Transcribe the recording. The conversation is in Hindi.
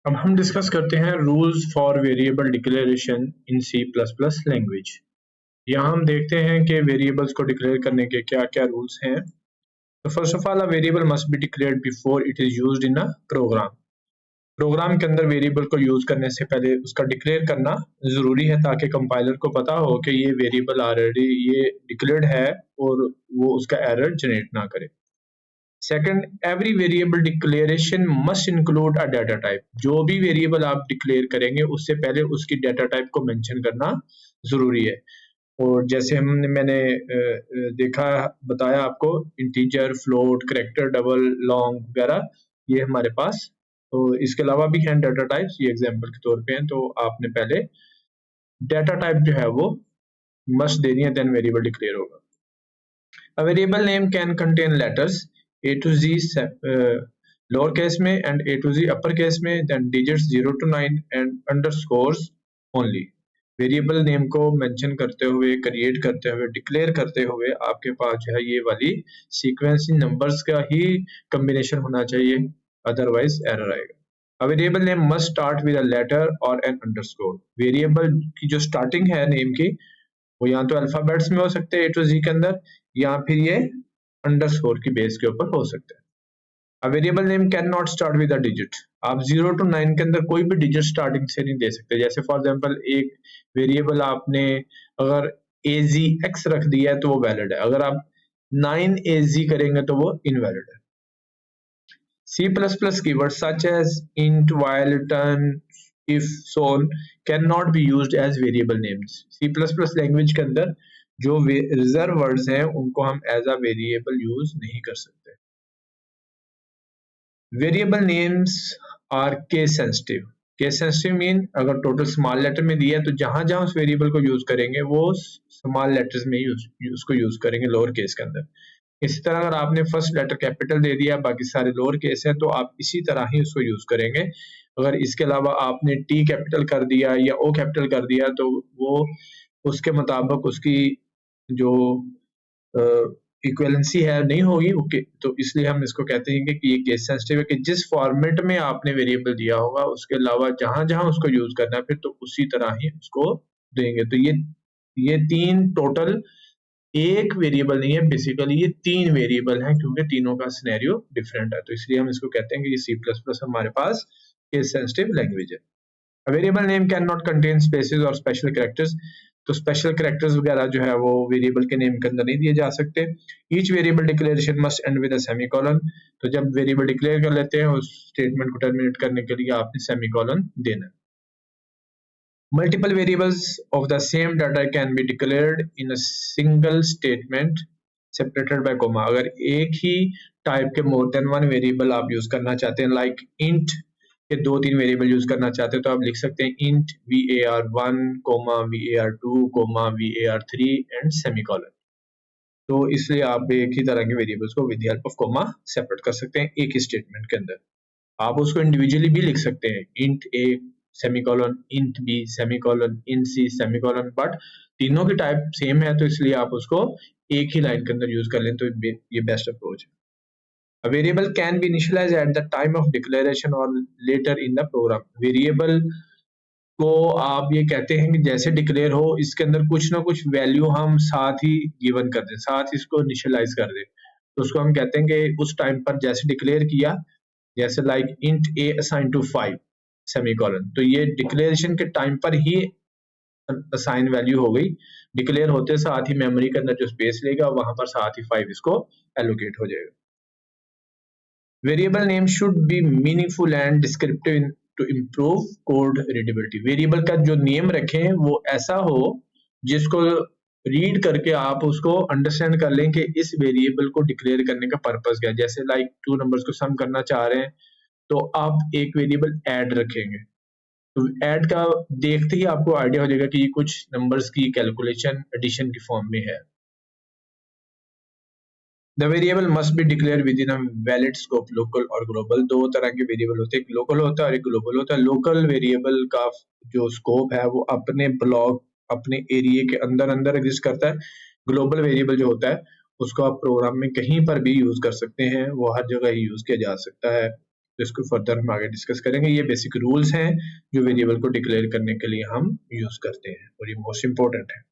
अब हम डिस्कस करते हैं rules for variable declaration in C plus plus language. यहाँ हम देखते हैं कि वेरिएबल्स को डिक्लेयर करने के क्या क्या रूल्स हैं। तो first of all, a variable must be declared before it is used in a program. Program के अंदर वेरिएबल को यूज करने से पहले उसका डिक्लेयर करना जरूरी है, ताकि कंपाइलर को पता हो कि ये वेरिएबल ऑलरेडी ये डिक्लेयर्ड है और वो उसका एरर जनरेट ना करे। Second, every variable declaration must include a data type. जो भी वेरिएबल आप डिक्लेयर करेंगे उससे पहले उसकी डाटा टाइप को मेंशन करना जरूरी है। और जैसे मैंने देखा बताया आपको, integer, float, character, double, long वगैरह ये हमारे पास। तो इसके अलावा भी हैं डाटा टाइप्स, ये एग्जांपल के तौर पे हैं। तो आपने पहले डाटा टाइप जो है वो मस्ट देनी है, देन वेरिएबल डिक्लेयर होगा। A variable name can contain letters A to Z lower case में and A to Z upper case में, then digits 0 to 9 and underscores only। Variable name को मेंशन करते हुए, क्रिएट करते हुए, डिक्लेयर करते हुए आपके पास जो है ये वाली सीक्वेंस नंबर्स का ही कॉम्बिनेशन होना चाहिए, अदरवाइज एरर आएगा। A variable name must start with a letter or an underscore। Variable की जो स्टार्टिंग है नेम की वो या तो अल्फाबेट्स में हो सकते हैं A to Z के अंदर, या फिर ये अंडरस्कोर की बेस के ऊपर हो सकते हैं। A variable name cannot start with a digit। आप 0 to 9 के अंदर कोई भी डिजिट स्टार्टिंग से नहीं दे सकते। जैसे फॉर एग्जांपल एक वेरिएबल आपने अगर AZX रख दिया है तो वो वैलिड है, अगर आप 9AZ करेंगे तो वो इनवैलिड है। C++ keywords such as int, while, return, if, so on cannot be used as variable names। C++ language के अंदर जो रिजर्व वर्ड्स हैं उनको हम एज अ वेरिएबल यूज नहीं कर सकते। Variable names are case sensitive. Case sensitive mean अगर टोटल स्मॉल लेटर में दिया है तो जहां जहां उस वेरिएबल को यूज करेंगे वो स्मॉल लेटर्स में उसको यूज करेंगे, लोअर केस के अंदर। इसी तरह अगर आपने फर्स्ट लेटर कैपिटल दे दिया, बाकी सारे लोअर केस है, तो आप इसी तरह ही उसको यूज करेंगे। अगर इसके अलावा आपने टी कैपिटल कर दिया या ओ कैपिटल कर दिया तो वो उसके मुताबिक उसकी जो इक्वलेंसी है नहीं होगी। ओके, तो इसलिए हम इसको कहते हैं कि ये केस सेंसिटिव है कि जिस फॉर्मेट में आपने वेरिएबल दिया होगा उसके अलावा जहां जहां उसको यूज करना है फिर तो उसी तरह ही उसको देंगे। तो ये तीन टोटल एक वेरिएबल नहीं है, बेसिकली ये तीन वेरिएबल हैं, क्योंकि तीनों का सिनेरियो डिफरेंट है। तो इसलिए हम इसको कहते हैं कि ये C++ हमारे पास केस सेंसिटिव लैंग्वेज है। A variable name cannot contain spaces और special characters। तो स्पेशल कैरेक्टर्स वगैरह जो है वो वेरिएबल के नेम के अंदर नहीं दिए जा सकते। Each variable declaration must and with a semicolon. तो जब वेरिएबल डिक्लेयर कर लेते हैं उस स्टेटमेंट को टर्मिनेट करने के लिए आपने सेमीकोलन देना है। Multiple variables of the same data can be declared in a single statement separated by comma। अगर एक ही टाइप के मोर देन वन वेरिएबल आप यूज करना चाहते हैं, लाइक इंट के 2-3 वेरिएबल यूज करना चाहते हैं, तो आप लिख सकते हैं int var1, var2, var3 and semicolon. तो इसलिए आप एक ही तरह के वेरिएबल्स को with the help of comma separate कर सकते हैं एक ही स्टेटमेंट के अंदर। आप उसको इंडिविजुअली भी लिख सकते हैं, int a semicolon, int b semicolon, int c semicolon, but तीनों की टाइप सेम है तो इसलिए आप उसको एक ही लाइन के अंदर यूज कर लें, तो ये बेस्ट अप्रोच है। A variable can be initialized at the time of declaration or later in the program। Variable को आप ये कहते हैं कि जैसे डिक्लेयर हो इसके अंदर कुछ ना कुछ वैल्यू हम साथ ही गिवन कर दें, साथ इसको इनिशियलाइज कर दें, तो उसको हम कहते हैं कि उस टाइम पर जैसे डिक्लेयर किया, जैसे like int a assigned to 5 semicolon, तो ये डिक्लेरेशन के टाइम पर ही असाइन वैल्यू हो गई। डिक्लेयर होते साथ ही मेमोरी के अंदर जो स्पेस लेगा वहां पर साथ ही 5 इसको एलोकेट हो जाएगा। Variable name should be meaningful and descriptive to improve code readability. Variable का जो नेम रखें वो ऐसा हो जिसको रीड करके आप उसको अंडरस्टैंड कर लें कि इस वेरिएबल को डिक्लेयर करने का पर्पस क्या है। जैसे लाइक 2 नंबर्स को सम करना चाह रहे हैं तो आप एक वेरिएबल ऐड रखेंगे, तो ऐड का देखते ही आपको आइडिया हो जाएगा कि ये कुछ नंबर्स की कैलकुलेशन एडिशन की फॉर्म में है। The variable must be declared within a valid scope, local और global। दो तरह के वेरिएबल होते हैं, एक लोकल होता है और एक ग्लोबल होता है। लोकल वेरिएबल का जो स्कोप है वो अपने ब्लॉक, अपने एरिया के अंदर अंदर एग्जिस्ट करता है। ग्लोबल वेरिएबल जो होता है उसको आप प्रोग्राम में कहीं पर भी यूज कर सकते हैं, वो हर जगह ही यूज किया जा सकता है। तो इसको फर्दर हम आगे डिस्कस करेंगे। ये बेसिक रूल्स हैं जो वेरिएबल को डिक्लेयर करने के लिए हम यूज करते हैं और ये मोस्ट इंपॉर्टेंट है।